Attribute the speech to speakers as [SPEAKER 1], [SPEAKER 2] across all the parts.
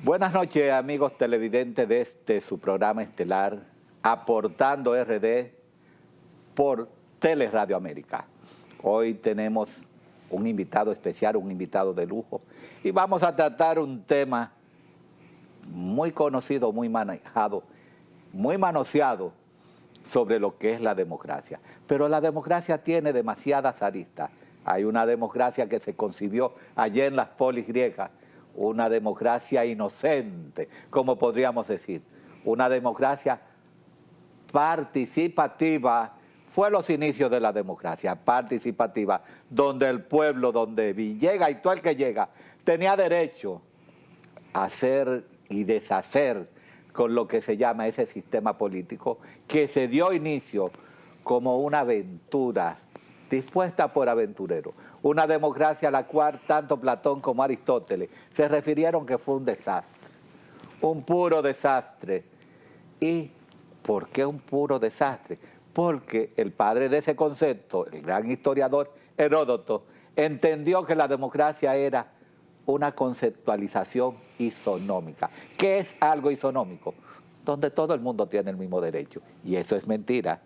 [SPEAKER 1] Buenas noches, amigos televidentes de su programa estelar, Aportando RD por Teleradio América. Hoy tenemos un invitado especial, un invitado de lujo, y vamos a tratar un tema muy conocido, muy manejado, muy manoseado sobre lo que es la democracia. Pero la democracia tiene demasiadas aristas. Hay una democracia que se concibió allá en las polis griegas, una democracia inocente, como podríamos decir, una democracia participativa. Fue los inicios de la democracia participativa, donde el pueblo, donde llega y todo el que llega, tenía derecho a hacer y deshacer con lo que se llama ese sistema político, que se dio inicio como una aventura dispuesta por aventureros. Una democracia a la cual tanto Platón como Aristóteles se refirieron que fue un desastre, un puro desastre. ¿Y por qué un puro desastre? Porque el padre de ese concepto, el gran historiador Heródoto, entendió que la democracia era una conceptualización isonómica. ¿Qué es algo isonómico? Donde todo el mundo tiene el mismo derecho. Y eso es mentira.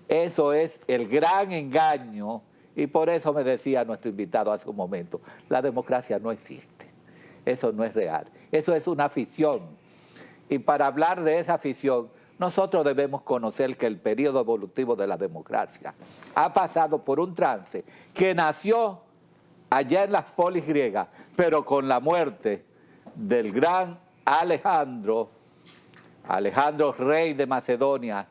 [SPEAKER 1] Eso es el gran engaño, y por eso me decía nuestro invitado hace un momento, la democracia no existe, eso no es real, eso es una ficción. Y para hablar de esa ficción, nosotros debemos conocer que el periodo evolutivo de la democracia ha pasado por un trance que nació allá en las polis griegas, pero con la muerte del gran Alejandro, rey de Macedonia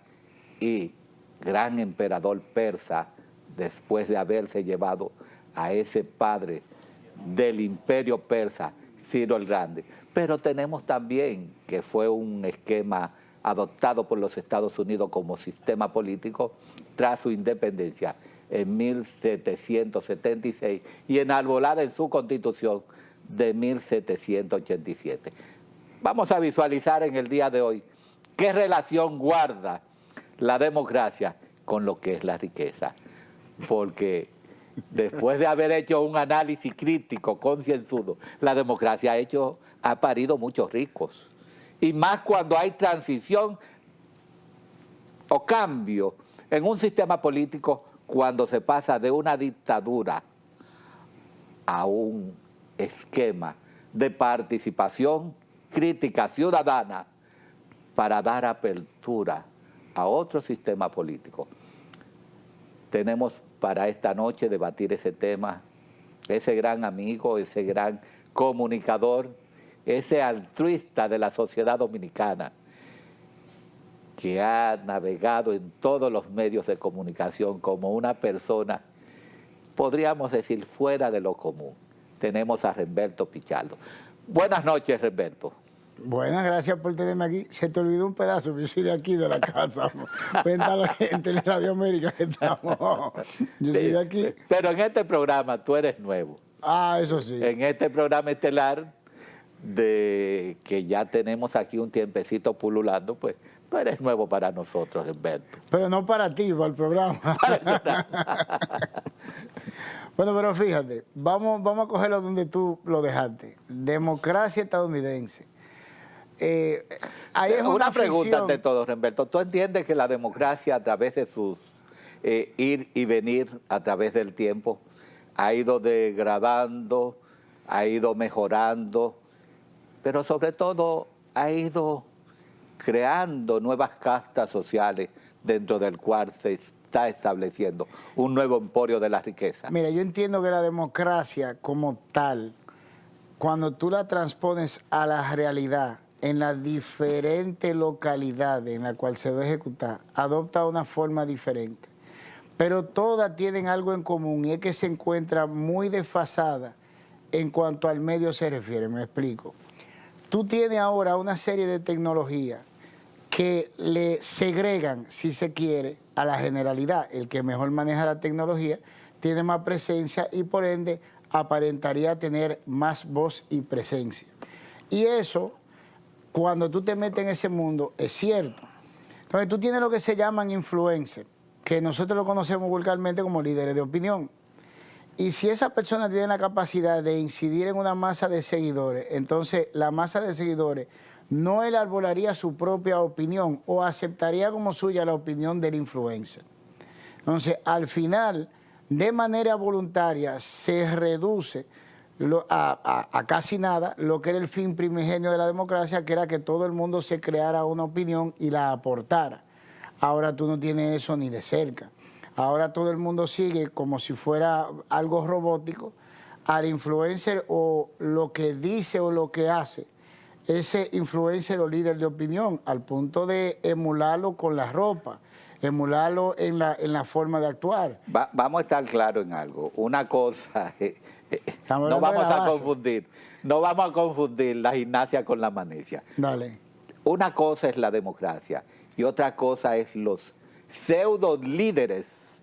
[SPEAKER 1] y gran emperador persa, después de haberse llevado a ese padre del imperio persa, Ciro el Grande. Pero tenemos también que fue un esquema adoptado por los Estados Unidos como sistema político tras su independencia en 1776 y enarbolada en su constitución de 1787. Vamos a visualizar en el día de hoy qué relación guarda la democracia con lo que es la riqueza, porque después de haber hecho un análisis crítico, concienzudo, la democracia ha parido muchos ricos, y más cuando hay transición o cambio en un sistema político, cuando se pasa de una dictadura a un esquema de participación crítica ciudadana para dar apertura a otro sistema político. Tenemos para esta noche debatir ese tema, ese gran amigo, ese gran comunicador, ese altruista de la sociedad dominicana, que ha navegado en todos los medios de comunicación como una persona, podríamos decir, fuera de lo común. Tenemos a Remberto Pichardo. Buenas noches, Remberto.
[SPEAKER 2] Buenas, gracias por tenerme aquí. Se te olvidó un pedazo, yo soy de aquí, de la casa. Cuenta la gente en Radio América que estamos. Yo soy de aquí.
[SPEAKER 1] Pero en este programa tú eres nuevo.
[SPEAKER 2] Ah, eso sí.
[SPEAKER 1] En este programa estelar, de que ya tenemos aquí un tiempecito pululando, pues tú eres nuevo para nosotros, Remberto.
[SPEAKER 2] Pero no para ti, para el programa. Bueno, pero fíjate, vamos a cogerlo donde tú lo dejaste. Democracia estadounidense.
[SPEAKER 1] Una pregunta ante todo, Remberto. ¿Tú entiendes que la democracia, a través de sus ir y venir a través del tiempo, ha ido degradando, ha ido mejorando, pero sobre todo ha ido creando nuevas castas sociales dentro del cual se está estableciendo un nuevo emporio de la riqueza?
[SPEAKER 2] Mira, yo entiendo que la democracia como tal, cuando tú la transpones a la realidad, en la diferente localidad en la cual se va a ejecutar, adopta una forma diferente. Pero todas tienen algo en común, y es que se encuentra muy desfasada en cuanto al medio se refiere. Me explico. Tú tienes ahora una serie de tecnologías que le segregan, si se quiere, a la generalidad. El que mejor maneja la tecnología tiene más presencia y por ende aparentaría tener más voz y presencia. Y eso, cuando tú te metes en ese mundo, es cierto. Entonces tú tienes lo que se llaman influencers, que nosotros lo conocemos vulgarmente como líderes de opinión. Y si esa persona tiene la capacidad de incidir en una masa de seguidores, entonces la masa de seguidores no elabораría su propia opinión o aceptaría como suya la opinión del influencer. Entonces, al final, de manera voluntaria, se reduce a casi nada lo que era el fin primigenio de la democracia, que era que todo el mundo se creara una opinión y la aportara. Ahora tú no tienes eso ni de cerca. Ahora todo el mundo sigue como si fuera algo robótico al influencer o lo que dice o lo que hace ese influencer o líder de opinión, al punto de emularlo con la ropa, emularlo en la forma de actuar.
[SPEAKER 1] Vamos a estar claros en algo. Una cosa,
[SPEAKER 2] No
[SPEAKER 1] vamos a confundir la gimnasia con la magnesia.
[SPEAKER 2] Dale.
[SPEAKER 1] Una cosa es la democracia y otra cosa es los pseudo líderes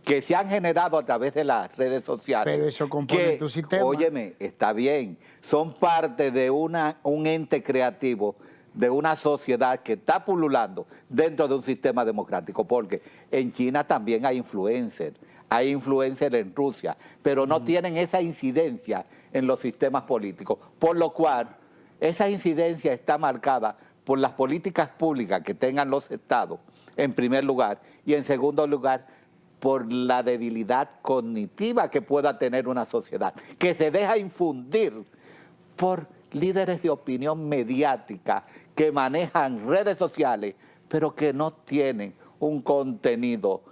[SPEAKER 1] que se han generado a través de las redes sociales.
[SPEAKER 2] Pero eso compone tu sistema.
[SPEAKER 1] Óyeme, está bien, son parte de un ente creativo, de una sociedad que está pululando dentro de un sistema democrático, porque en China también hay influencers en Rusia, pero no tienen esa incidencia en los sistemas políticos, por lo cual esa incidencia está marcada por las políticas públicas que tengan los estados, en primer lugar, y en segundo lugar, por la debilidad cognitiva que pueda tener una sociedad, que se deja infundir por líderes de opinión mediática que manejan redes sociales, pero que no tienen un contenido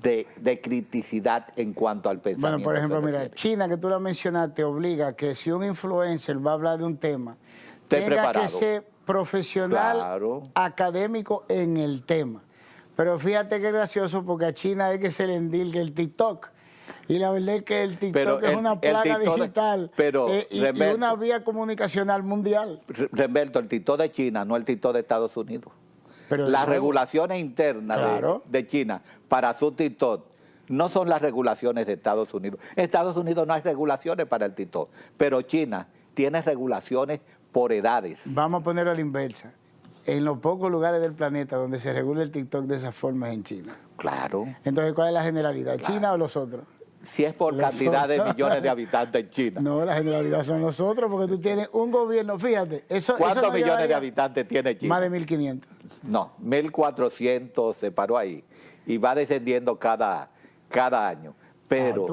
[SPEAKER 1] de criticidad en cuanto al pensamiento.
[SPEAKER 2] Bueno, por ejemplo, mira, China, que tú la mencionaste, obliga que si un influencer va a hablar de un tema, tenga que ser profesional, claro, académico en el tema. Pero fíjate que es gracioso porque a China hay que se le endilgue el TikTok. Y la verdad es que el TikTok es una plaga digital y una vía comunicacional mundial.
[SPEAKER 1] Remberto, el TikTok de China, no el TikTok de Estados Unidos.
[SPEAKER 2] Pero
[SPEAKER 1] las regulaciones internas, claro, de China para su TikTok no son las regulaciones de Estados Unidos. En Estados Unidos no hay regulaciones para el TikTok, pero China tiene regulaciones por edades.
[SPEAKER 2] Vamos a ponerlo a la inversa. En los pocos lugares del planeta donde se regula el TikTok de esa forma es en China.
[SPEAKER 1] Claro.
[SPEAKER 2] Entonces, ¿cuál es la generalidad? Claro. ¿China o los otros?
[SPEAKER 1] Si es por cantidad de millones de habitantes en China.
[SPEAKER 2] No, la generalidad son los otros, porque tú tienes un gobierno, fíjate.
[SPEAKER 1] ¿Cuántos millones de habitantes tiene China?
[SPEAKER 2] Más de 1.500.
[SPEAKER 1] No, 1.400 se paró ahí. Y va descendiendo cada año. Pero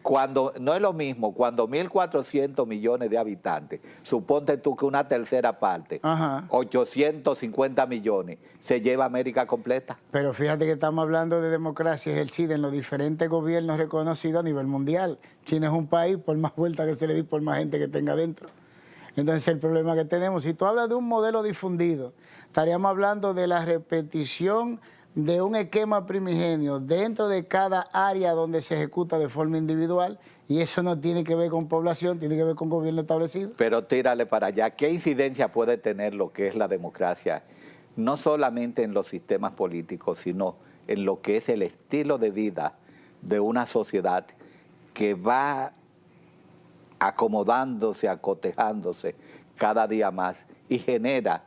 [SPEAKER 1] cuando no es lo mismo, cuando 1.400 millones de habitantes, suponte tú que una tercera parte, 850 millones, se lleva América completa.
[SPEAKER 2] Pero fíjate que estamos hablando de democracia ejercida en los diferentes gobiernos reconocidos a nivel mundial. China es un país, por más vuelta que se le dé, por más gente que tenga dentro. Entonces el problema que tenemos, si tú hablas de un modelo difundido, estaríamos hablando de la repetición de un esquema primigenio dentro de cada área donde se ejecuta de forma individual, y eso no tiene que ver con población, tiene que ver con gobierno establecido.
[SPEAKER 1] Pero tírale para allá, ¿qué incidencia puede tener lo que es la democracia? No solamente en los sistemas políticos, sino en lo que es el estilo de vida de una sociedad que va acomodándose, acotejándose cada día más y genera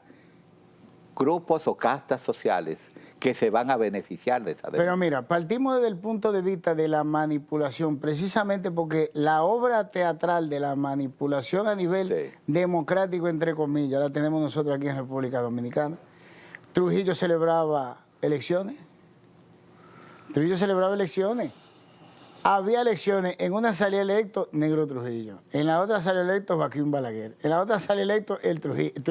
[SPEAKER 1] grupos o castas sociales que se van a beneficiar de esa democracia.
[SPEAKER 2] Pero mira, partimos desde el punto de vista de la manipulación, precisamente porque la obra teatral de la manipulación a nivel democrático, entre comillas, la tenemos nosotros aquí en República Dominicana. Trujillo celebraba elecciones. Había elecciones, en una salía electo Negro Trujillo, en la otra salió electo Joaquín Balaguer, en la otra salió electo el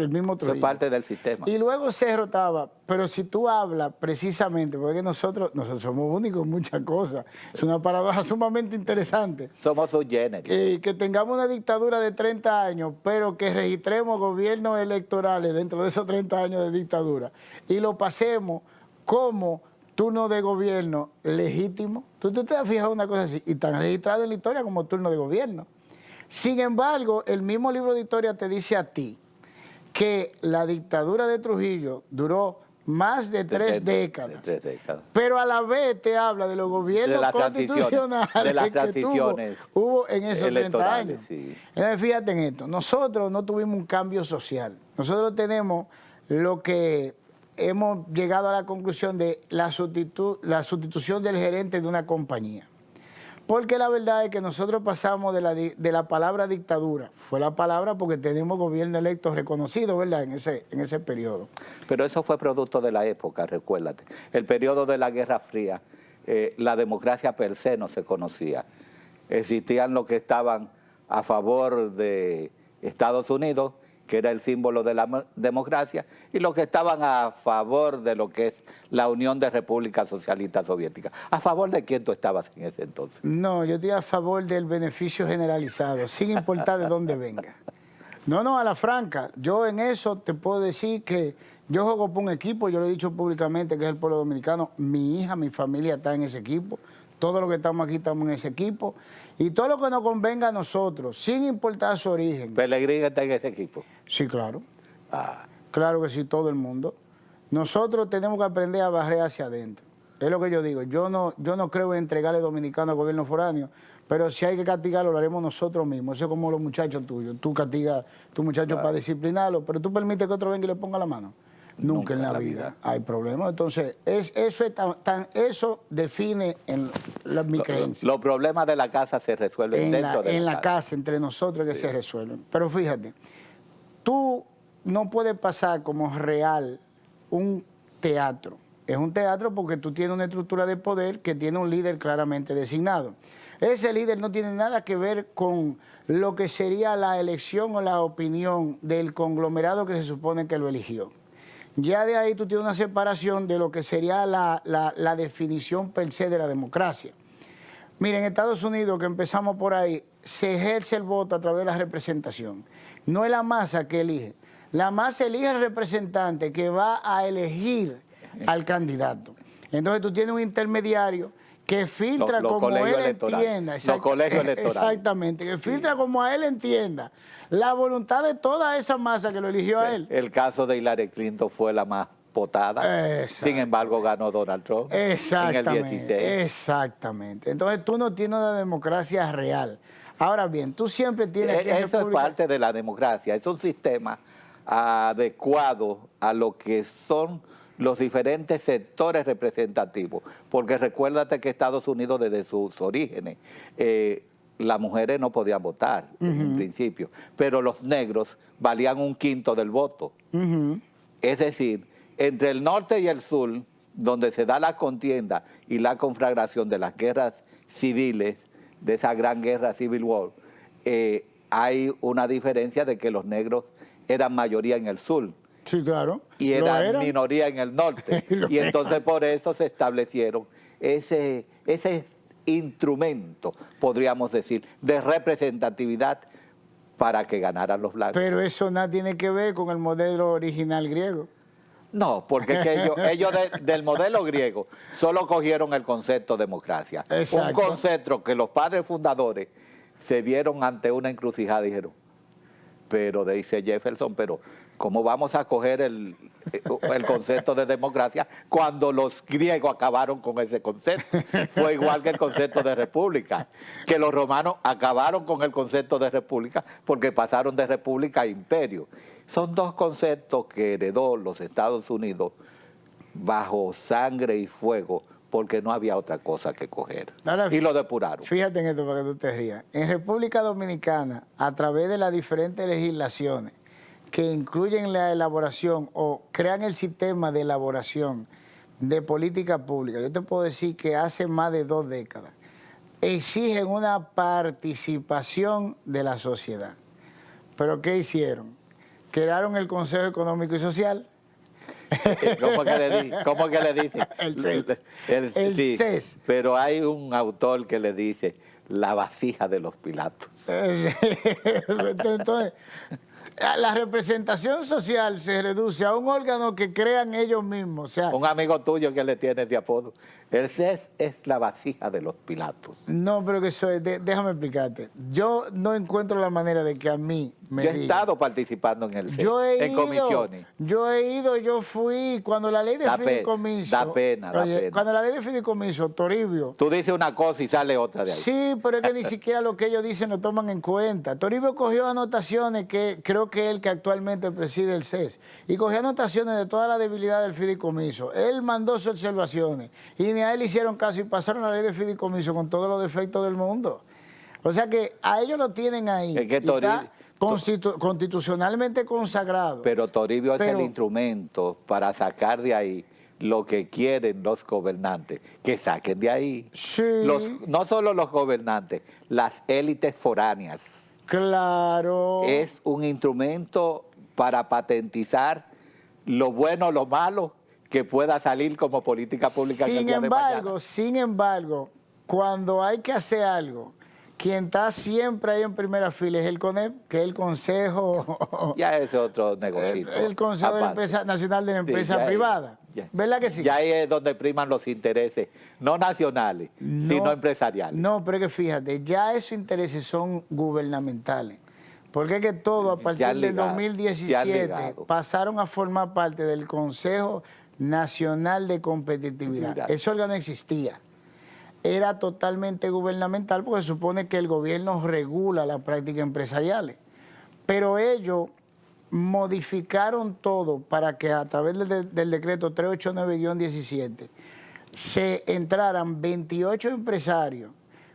[SPEAKER 2] mismo Trujillo.
[SPEAKER 1] Eso es parte del sistema.
[SPEAKER 2] Y luego se rotaba, pero si tú hablas precisamente, porque nosotros somos únicos en muchas cosas, es una paradoja sumamente interesante.
[SPEAKER 1] Somos subgéneros.
[SPEAKER 2] Que tengamos una dictadura de 30 años, pero que registremos gobiernos electorales dentro de esos 30 años de dictadura y lo pasemos como turno de gobierno legítimo. Tú te has fijado una cosa así, y están registrados en la historia como turno de gobierno. Sin embargo, el mismo libro de historia te dice a ti que la dictadura de Trujillo duró más de 3 décadas. Pero a la vez te habla de los gobiernos constitucionales que hubo en esos 30 años. Sí. Entonces, fíjate en esto, nosotros no tuvimos un cambio social. Nosotros tenemos lo que hemos llegado a la conclusión de la sustitución del gerente de una compañía. Porque la verdad es que nosotros pasamos de la palabra dictadura, fue la palabra porque tenemos gobierno electo reconocido, ¿verdad?, en ese periodo.
[SPEAKER 1] Pero eso fue producto de la época, recuérdate. El periodo de la Guerra Fría, la democracia per se no se conocía. Existían los que estaban a favor de Estados Unidos, que era el símbolo de la democracia, y los que estaban a favor de lo que es la Unión de Repúblicas Socialistas Soviéticas. ¿A favor de quién tú estabas en ese entonces?
[SPEAKER 2] No, yo estoy a favor del beneficio generalizado, sin importar de dónde venga. No, a la franca, yo en eso te puedo decir que yo juego por un equipo, yo lo he dicho públicamente que es el pueblo dominicano, mi hija, mi familia está en ese equipo, todos los que estamos aquí estamos en ese equipo, y todo lo que nos convenga a nosotros, sin importar su origen.
[SPEAKER 1] ¿Pellegrini está en ese equipo?
[SPEAKER 2] Sí, claro.
[SPEAKER 1] Ah.
[SPEAKER 2] Claro que sí, todo el mundo. Nosotros tenemos que aprender a barrer hacia adentro. Es lo que yo digo. Yo no creo en entregarle dominicanos al gobierno foráneo, pero si hay que castigarlo, lo haremos nosotros mismos. Eso es como los muchachos tuyos. Tú castigas a tus muchachos para disciplinarlo, pero tú permites que otro venga y le ponga la mano. Nunca en la vida hay problema. Entonces, eso define mi creencia.
[SPEAKER 1] Los problemas de la casa se resuelven dentro de
[SPEAKER 2] la casa, entre nosotros que se resuelven. Pero fíjate, tú no puedes pasar como real un teatro. Es un teatro porque tú tienes una estructura de poder que tiene un líder claramente designado. Ese líder no tiene nada que ver con lo que sería la elección o la opinión del conglomerado que se supone que lo eligió. Ya de ahí tú tienes una separación de lo que sería la definición per se de la democracia. Miren, en Estados Unidos, que empezamos por ahí, se ejerce el voto a través de la representación. No es la masa que elige. La masa elige al representante que va a elegir al candidato. Entonces tú tienes un intermediario que filtra como él entienda.
[SPEAKER 1] Los colegios electorales.
[SPEAKER 2] Exactamente, que filtra como a él entienda la voluntad de toda esa masa que lo eligió a él.
[SPEAKER 1] El caso de Hillary Clinton fue la más votada.
[SPEAKER 2] Exacto.
[SPEAKER 1] Sin embargo, ganó Donald Trump en el 16.
[SPEAKER 2] Exactamente. Entonces tú no tienes una democracia real. Ahora bien, tú siempre tienes que...
[SPEAKER 1] Eso es parte de la democracia. Es un sistema adecuado a lo que son los diferentes sectores representativos, porque recuérdate que Estados Unidos desde sus orígenes, las mujeres no podían votar en un principio, pero los negros valían 1/5 del voto. Es decir, entre el norte y el sur, donde se da la contienda y la conflagración de las guerras civiles, de esa gran guerra Civil War, hay una diferencia de que los negros eran mayoría en el sur.
[SPEAKER 2] Sí, claro.
[SPEAKER 1] Y eran minoría en el norte. Y entonces por eso se establecieron ese instrumento, podríamos decir, de representatividad para que ganaran los blancos.
[SPEAKER 2] Pero eso nada tiene que ver con el modelo original griego.
[SPEAKER 1] No, porque es que ellos del modelo griego solo cogieron el concepto democracia.
[SPEAKER 2] Exacto.
[SPEAKER 1] Un concepto que los padres fundadores se vieron ante una encrucijada y dijeron, pero dice Jefferson, pero ¿cómo vamos a coger el concepto de democracia cuando los griegos acabaron con ese concepto? Fue igual que el concepto de república, que los romanos acabaron con el concepto de república porque pasaron de república a imperio. Son dos conceptos que heredó los Estados Unidos bajo sangre y fuego porque no había otra cosa que coger. Ahora, y lo depuraron.
[SPEAKER 2] Fíjate en esto para que tú te rías. En República Dominicana, a través de las diferentes legislaciones que incluyen la elaboración o crean el sistema de elaboración de política pública, yo te puedo decir que hace más de 2 décadas, exigen una participación de la sociedad. ¿Pero qué hicieron? Crearon el Consejo Económico y Social.
[SPEAKER 1] ¿Cómo que le dice?
[SPEAKER 2] El CES.
[SPEAKER 1] Sí,
[SPEAKER 2] CES.
[SPEAKER 1] Pero hay un autor que le dice la vasija de los Pilatos.
[SPEAKER 2] Entonces, la representación social se reduce a un órgano que crean ellos mismos. O sea,
[SPEAKER 1] un amigo tuyo que le tiene de apodo. El CES es la vasija de los Pilatos.
[SPEAKER 2] No, pero que eso es, déjame explicarte. Yo no encuentro la manera de que a mí me
[SPEAKER 1] Yo he estado participando en el CES, en comisiones.
[SPEAKER 2] Yo fui, cuando la ley de fideicomiso...
[SPEAKER 1] Da pena.
[SPEAKER 2] Cuando la ley de fideicomiso, Toribio...
[SPEAKER 1] Tú dices una cosa y sale otra de ahí.
[SPEAKER 2] Sí, pero es que ni siquiera lo que ellos dicen lo toman en cuenta. Toribio cogió anotaciones que creo que él que actualmente preside el CES, y cogió anotaciones de toda la debilidad del fideicomiso. Él mandó sus observaciones, y ni a él hicieron caso y pasaron la ley de fideicomiso con todos los defectos del mundo. O sea que a ellos lo tienen ahí.
[SPEAKER 1] Es que
[SPEAKER 2] y está constitucionalmente consagrado.
[SPEAKER 1] Pero Toribio es el instrumento para sacar de ahí lo que quieren los gobernantes, que saquen de ahí.
[SPEAKER 2] Sí.
[SPEAKER 1] No solo los gobernantes, las élites foráneas.
[SPEAKER 2] Claro.
[SPEAKER 1] Es un instrumento para patentizar lo bueno, lo malo, que pueda salir como política pública.
[SPEAKER 2] Sin embargo, cuando hay que hacer algo, quien está siempre ahí en primera fila es el CONEP, que es el Consejo...
[SPEAKER 1] Ya es otro negocito.
[SPEAKER 2] El Consejo de la Empresa Nacional de la Empresa Privada. ¿Verdad que sí?
[SPEAKER 1] Ya ahí es donde priman los intereses, no nacionales, sino empresariales.
[SPEAKER 2] No, pero es que fíjate, ya esos intereses son gubernamentales. Porque es que todo a partir del 2017 pasaron a formar parte del Consejo Nacional de Competitividad. Ese órgano existía. Era totalmente gubernamental porque se supone que el gobierno regula las prácticas empresariales. Pero ellos modificaron todo para que a través del decreto 389-17 se entraran 28 empresarios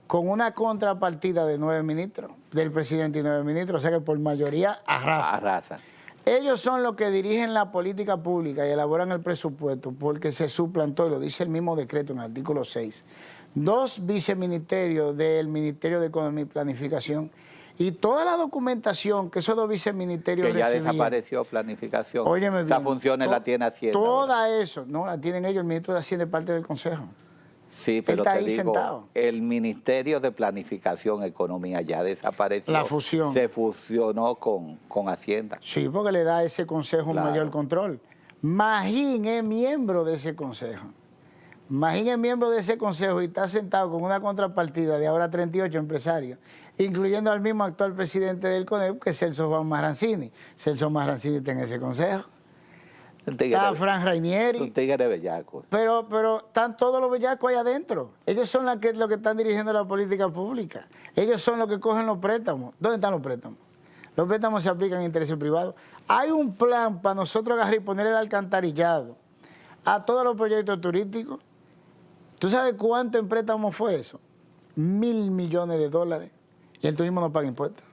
[SPEAKER 2] con una contrapartida de 9 ministros, del presidente y 9 ministros, o sea que por mayoría arrasan. Ellos son los que dirigen la política pública y elaboran el presupuesto porque se suplantó, y lo dice el mismo decreto en el artículo 6, 2 viceministerios del Ministerio de Economía y Planificación y toda la documentación que esos 2 viceministerios recibían.
[SPEAKER 1] Que ya desapareció planificación.
[SPEAKER 2] Óyeme bien,
[SPEAKER 1] esas funciones la tiene Hacienda.
[SPEAKER 2] Toda eso, no, la tienen ellos, el ministro de Hacienda es parte del Consejo.
[SPEAKER 1] Sí, pero te digo, sentado. El Ministerio de Planificación Economía ya desapareció.
[SPEAKER 2] La fusión.
[SPEAKER 1] Se fusionó con Hacienda.
[SPEAKER 2] Sí, porque le da a ese consejo un mayor control. Magín es miembro de ese consejo. Magín es miembro de ese consejo y está sentado con una contrapartida de ahora 38 empresarios, incluyendo al mismo actual presidente del CONEP, que es Celso Juan Marrancini. Celso Marrancini está en ese consejo. Está Fran Rainieri.
[SPEAKER 1] Un tigre bellaco.
[SPEAKER 2] Pero están todos los bellacos ahí adentro. Ellos son los que están dirigiendo la política pública. Ellos son los que cogen los préstamos. ¿Dónde están los préstamos? Los préstamos se aplican en intereses privados. Hay un plan para nosotros agarrar y poner el alcantarillado a todos los proyectos turísticos. ¿Tú sabes cuánto en préstamos fue eso? 1.000 millones de dólares. Y el turismo no paga impuestos.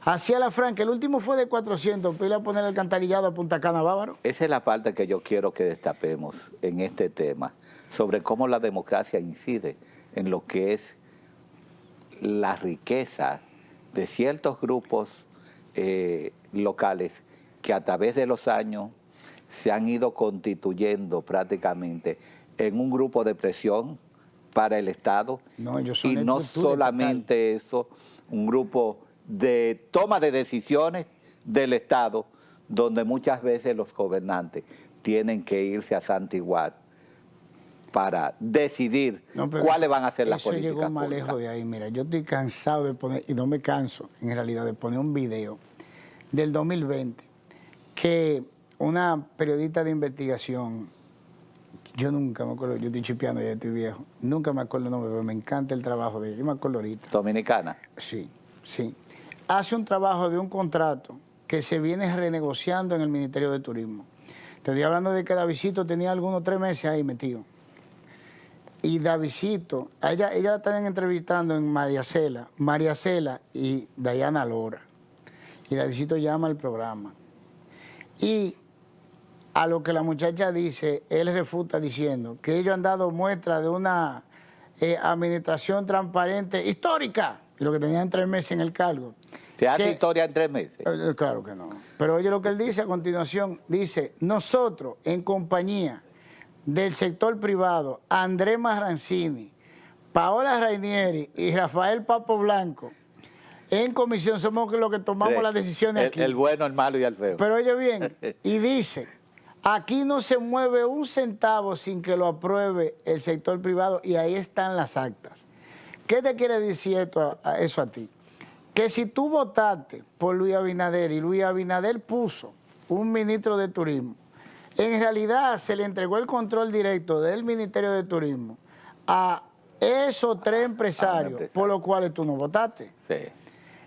[SPEAKER 2] Hacia la franca, el último fue de 400, para ir a poner el alcantarillado a Punta Cana, Bávaro.
[SPEAKER 1] Esa es la parte que yo quiero que destapemos en este tema, sobre cómo la democracia incide en lo que es la riqueza de ciertos grupos locales que a través de los años se han ido constituyendo prácticamente en un grupo de presión para el Estado. Y no solamente eso, un grupo de toma de decisiones del Estado, donde muchas veces los gobernantes tienen que irse a santiguar para decidir cuáles van a ser las políticas públicas.
[SPEAKER 2] Eso llegó más lejos de ahí. Mira, yo estoy cansado de poner, y no me canso en realidad, de poner un video del 2020 que una periodista de investigación, yo nunca me acuerdo, yo estoy chipeando, ya estoy viejo, nunca me acuerdo el nombre, pero me encanta el trabajo de ella, yo me acuerdo ahorita.
[SPEAKER 1] ¿Dominicana?
[SPEAKER 2] Sí, sí. Hace un trabajo de un contrato que se viene renegociando en el Ministerio de Turismo. Te estoy hablando de que Davidcito tenía algunos 3 meses ahí metido. Y Davidcito, ella la están entrevistando en María Cela y Dayana Lora. Y Davidcito llama al programa. Y a lo que la muchacha dice, él refuta diciendo que ellos han dado muestra de una administración transparente histórica, y lo que tenían 3 meses en el cargo.
[SPEAKER 1] ¿Se hace historia en 3 meses?
[SPEAKER 2] Claro que no. Pero oye lo que él dice a continuación, dice, nosotros en compañía del sector privado, Andrés Marrancini, Paola Rainieri y Rafael Papo Blanco, en comisión somos los que tomamos las decisiones aquí.
[SPEAKER 1] El bueno, el malo y el feo.
[SPEAKER 2] Pero oye bien, y dice, aquí no se mueve un centavo sin que lo apruebe el sector privado, y ahí están las actas. ¿Qué te quiere decir eso a ti? Que si tú votaste por Luis Abinader y Luis Abinader puso un ministro de turismo, en realidad se le entregó el control directo del Ministerio de Turismo a esos 3 empresarios por los cuales tú no votaste.
[SPEAKER 1] Sí.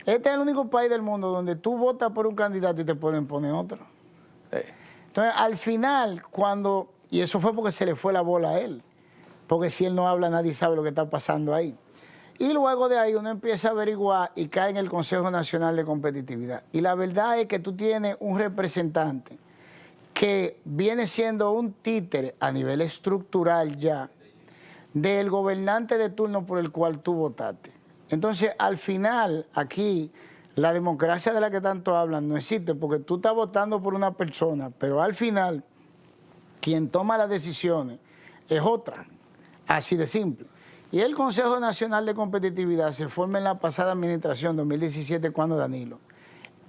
[SPEAKER 2] Este es el único país del mundo donde tú votas por un candidato y te pueden poner otro.
[SPEAKER 1] Sí.
[SPEAKER 2] Entonces, al final, y eso fue porque se le fue la bola a él, porque si él no habla nadie sabe lo que está pasando ahí. Y luego de ahí uno empieza a averiguar y cae en el Consejo Nacional de Competitividad. Y la verdad es que tú tienes un representante que viene siendo un títere a nivel estructural ya del gobernante de turno por el cual tú votaste. Entonces, al final, aquí, la democracia de la que tanto hablan no existe, porque tú estás votando por una persona, pero al final, quien toma las decisiones es otra, así de simple. Y el Consejo Nacional de Competitividad se forma en la pasada administración, 2017, cuando Danilo.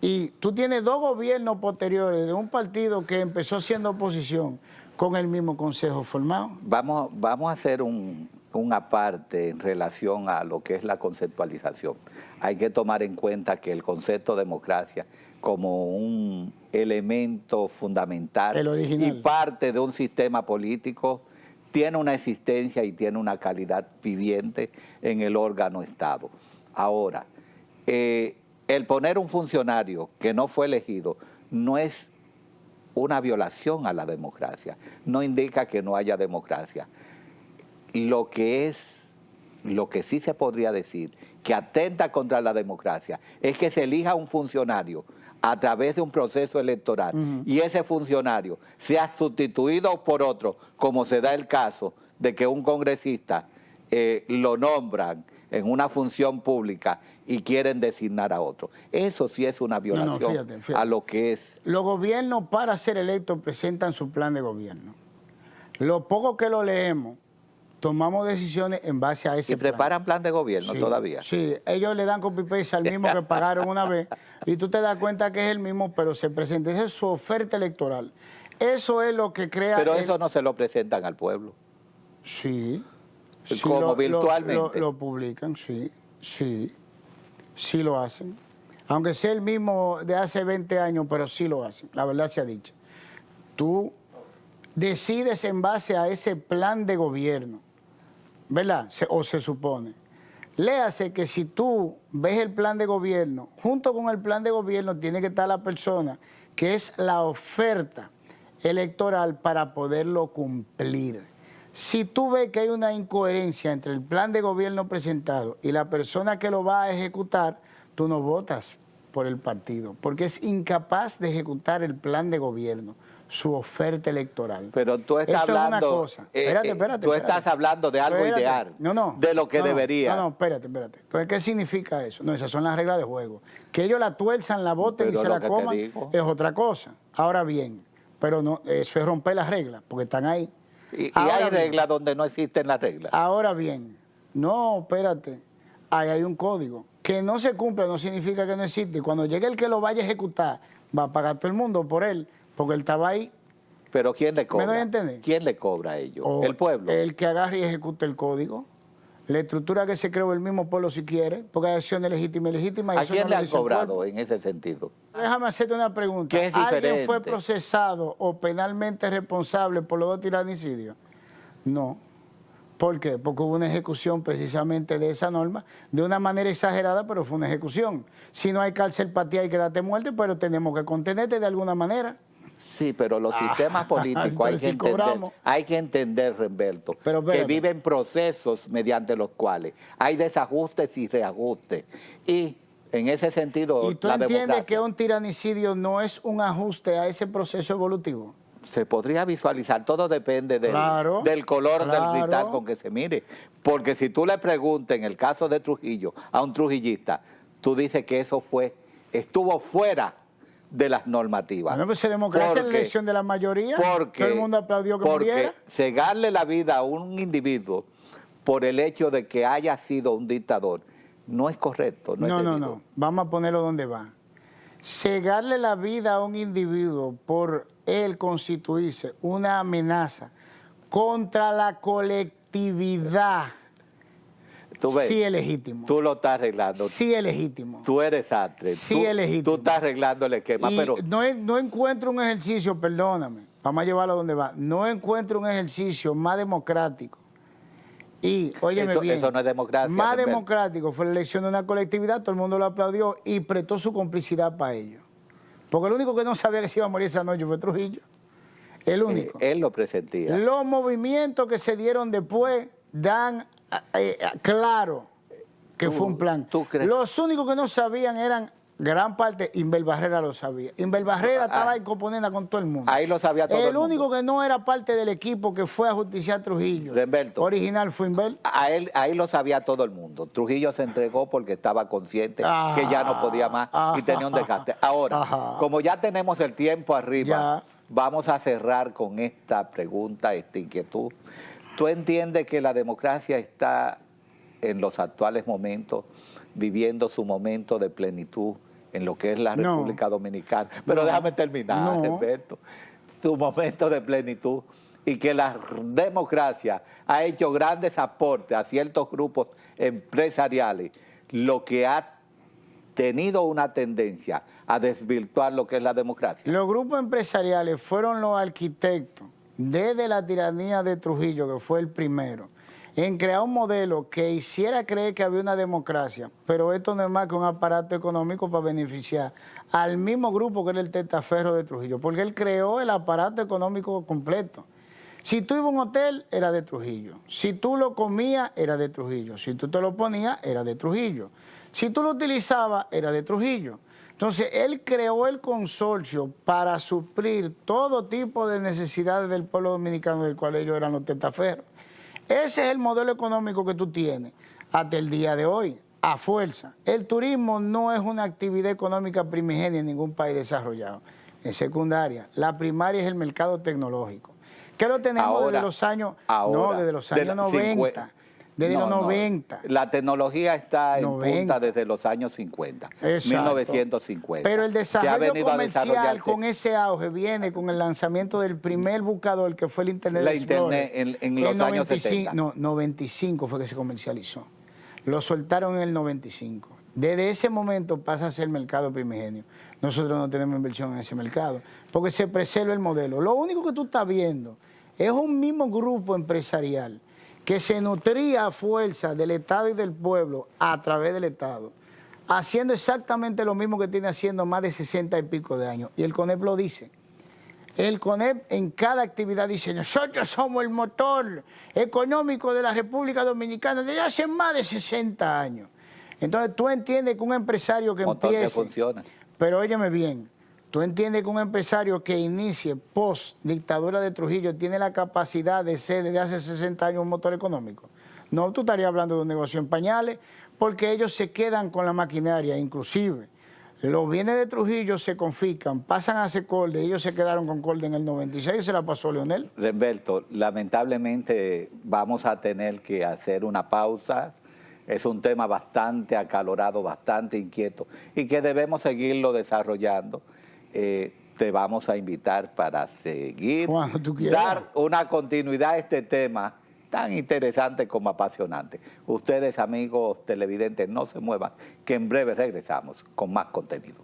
[SPEAKER 2] Y tú tienes dos gobiernos posteriores de un partido que empezó siendo oposición con el mismo consejo formado.
[SPEAKER 1] Vamos a hacer un aparte en relación a lo que es la conceptualización. Hay que tomar en cuenta que el concepto de democracia como un elemento fundamental y parte de un sistema político tiene una existencia y tiene una calidad viviente en el órgano Estado. Ahora, el poner un funcionario que no fue elegido no es una violación a la democracia, no indica que no haya democracia. Lo que sí se podría decir que atenta contra la democracia es que se elija un funcionario a través de un proceso electoral y ese funcionario sea sustituido por otro, como se da el caso de que un congresista lo nombran en una función pública y quieren designar a otro. Eso sí es una violación fíjate. A lo que es.
[SPEAKER 2] Los gobiernos para ser electos presentan su plan de gobierno. Lo poco que lo leemos, tomamos decisiones en base a ese
[SPEAKER 1] plan. ¿Y preparan plan de gobierno todavía?
[SPEAKER 2] Sí, ellos le dan copy-paste al mismo que pagaron una vez y tú te das cuenta que es el mismo, pero se presenta. Esa es su oferta electoral. Eso es lo que crea...
[SPEAKER 1] Pero eso no se lo presentan al pueblo.
[SPEAKER 2] Sí.
[SPEAKER 1] Como virtualmente.
[SPEAKER 2] Lo publican, sí lo hacen. Aunque sea el mismo de hace 20 años, pero sí lo hacen, la verdad se ha dicho. Tú decides en base a ese plan de gobierno, ¿verdad? O se supone. Léase que si tú ves el plan de gobierno, junto con el plan de gobierno tiene que estar la persona que es la oferta electoral para poderlo cumplir. Si tú ves que hay una incoherencia entre el plan de gobierno presentado y la persona que lo va a ejecutar, tú no votas por el partido, porque es incapaz de ejecutar el plan de gobierno, su oferta electoral.
[SPEAKER 1] Pero tú estás hablando,
[SPEAKER 2] es una cosa. Espérate.
[SPEAKER 1] Estás hablando de algo ideal, de lo que debería.
[SPEAKER 2] No, espérate. Entonces, ¿qué significa eso? No, esas son las reglas de juego. Que ellos la tuerzan, la voten y se la coman es otra cosa. Ahora bien, pero no, eso es romper las reglas, porque están ahí.
[SPEAKER 1] Y hay reglas donde no existen las reglas.
[SPEAKER 2] Ahora bien, no, espérate, ahí hay un código. Que no se cumpla no significa que no existe. Y cuando llegue el que lo vaya a ejecutar, va a pagar todo el mundo por él, porque él estaba ahí.
[SPEAKER 1] Pero ¿quién le cobra?
[SPEAKER 2] ¿Me doy a entender?
[SPEAKER 1] ¿Quién le cobra a ellos? ¿El pueblo?
[SPEAKER 2] El que agarre y ejecute el código. La estructura que se creó el mismo pueblo si quiere, porque hay acciones legítimas y legítimas.
[SPEAKER 1] ¿A quién le han cobrado en ese sentido?
[SPEAKER 2] Déjame hacerte una pregunta.
[SPEAKER 1] ¿Qué es diferente?
[SPEAKER 2] ¿Alguien fue procesado o penalmente responsable por los 2 tiranicidios? No. ¿Por qué? Porque hubo una ejecución precisamente de esa norma, de una manera exagerada, pero fue una ejecución. Si no hay cárcel para ti, hay que darte muerte, pero tenemos que contenerte de alguna manera.
[SPEAKER 1] Sí, pero los sistemas políticos hay que entender, Remberto, que viven procesos mediante los cuales hay desajustes y reajustes. Y en ese sentido,
[SPEAKER 2] ¿y tú entiendes que un tiranicidio no es un ajuste a ese proceso evolutivo?
[SPEAKER 1] Se podría visualizar, todo depende del color del cristal con que se mire. Porque si tú le preguntas, en el caso de Trujillo, a un trujillista, tú dices que eso estuvo fuera de las normativas.
[SPEAKER 2] Bueno, pues se democracia en la elección de la mayoría. Todo el mundo aplaudió que muriera.
[SPEAKER 1] Porque cegarle la vida a un individuo por el hecho de que haya sido un dictador no es correcto.
[SPEAKER 2] No. Vamos a ponerlo donde va. Cegarle la vida a un individuo por él constituirse una amenaza contra la colectividad.
[SPEAKER 1] ¿Tú ves?
[SPEAKER 2] Sí es legítimo.
[SPEAKER 1] Tú lo estás arreglando.
[SPEAKER 2] Sí es legítimo.
[SPEAKER 1] Tú eres sastre.
[SPEAKER 2] Sí es legítimo.
[SPEAKER 1] Tú estás arreglando el esquema, pero...
[SPEAKER 2] No encuentro un ejercicio, perdóname, vamos a llevarlo donde va, no encuentro un ejercicio más democrático. Y, óyeme bien,
[SPEAKER 1] eso no es democracia.
[SPEAKER 2] Más democrático fue la elección de una colectividad, todo el mundo lo aplaudió y prestó su complicidad para ello. Porque el único que no sabía que se iba a morir esa noche fue Trujillo. El único.
[SPEAKER 1] Él lo presentía.
[SPEAKER 2] Los movimientos que se dieron después dan claro que fue un plan.
[SPEAKER 1] ¿Tú crees?
[SPEAKER 2] Los únicos que no sabían eran, gran parte, Inbel Barrera lo sabía. Inbel Barrera estaba ahí componiendo con todo el mundo.
[SPEAKER 1] Ahí lo sabía todo el mundo.
[SPEAKER 2] El único que no era parte del equipo que fue a justiciar a Trujillo,
[SPEAKER 1] Remberto,
[SPEAKER 2] original, fue Inbel.
[SPEAKER 1] Ahí lo sabía todo el mundo. Trujillo se entregó porque estaba consciente que ya no podía más y tenía un desgaste. Ahora, como ya tenemos el tiempo arriba, vamos a cerrar con esta pregunta, esta inquietud. ¿Tú entiendes que la democracia está en los actuales momentos viviendo su momento de plenitud en lo que es la República Dominicana? Pero déjame terminar, Alberto. Su momento de plenitud, y que la democracia ha hecho grandes aportes a ciertos grupos empresariales, lo que ha tenido una tendencia a desvirtuar lo que es la democracia.
[SPEAKER 2] Los grupos empresariales fueron los arquitectos desde la tiranía de Trujillo, que fue el primero, en crear un modelo que hiciera creer que había una democracia, pero esto no es más que un aparato económico para beneficiar al mismo grupo que era el testaferro de Trujillo, porque él creó el aparato económico completo. Si tú ibas a un hotel, era de Trujillo. Si tú lo comías, era de Trujillo. Si tú te lo ponías, era de Trujillo. Si tú lo utilizabas, era de Trujillo. Entonces, él creó el consorcio para suplir todo tipo de necesidades del pueblo dominicano, del cual ellos eran los testaferros. Ese es el modelo económico que tú tienes hasta el día de hoy, a fuerza. El turismo no es una actividad económica primigenia en ningún país desarrollado. Es secundaria. La primaria es el mercado tecnológico. ¿Qué lo tenemos desde los años? No, desde los años 90. Desde los 90.
[SPEAKER 1] La tecnología está en punta desde los años 50,
[SPEAKER 2] Exacto.
[SPEAKER 1] 1950.
[SPEAKER 2] Pero el desarrollo comercial con ese auge viene con el lanzamiento del primer buscador, que fue el Internet
[SPEAKER 1] Explorer. En los años 70.
[SPEAKER 2] No, 95 fue que se comercializó. Lo soltaron en el 95. Desde ese momento pasa a ser mercado primigenio. Nosotros no tenemos inversión en ese mercado, porque se preserva el modelo. Lo único que tú estás viendo es un mismo grupo empresarial que se nutría a fuerza del Estado y del pueblo a través del Estado, haciendo exactamente lo mismo que tiene haciendo más de 60 y pico de años. Y el CONEP lo dice. El CONEP en cada actividad dice: nosotros somos el motor económico de la República Dominicana desde hace más de 60 años. Entonces tú entiendes que un empresario que empiece...
[SPEAKER 1] que funciona.
[SPEAKER 2] Pero óyeme bien, tú entiendes que un empresario que inicie post dictadura de Trujillo tiene la capacidad de ser desde hace 60 años un motor económico. No, tú estarías hablando de un negocio en pañales, porque ellos se quedan con la maquinaria, inclusive. Los bienes de Trujillo se confiscan, pasan a Secolde, ellos se quedaron con Colde en el 96 y se la pasó Leonel.
[SPEAKER 1] Remberto, lamentablemente vamos a tener que hacer una pausa. Es un tema bastante acalorado, bastante inquieto y que debemos seguirlo desarrollando. Te vamos a invitar para seguir, dar una continuidad a este tema tan interesante como apasionante. Ustedes, amigos televidentes, no se muevan, que en breve regresamos con más contenido.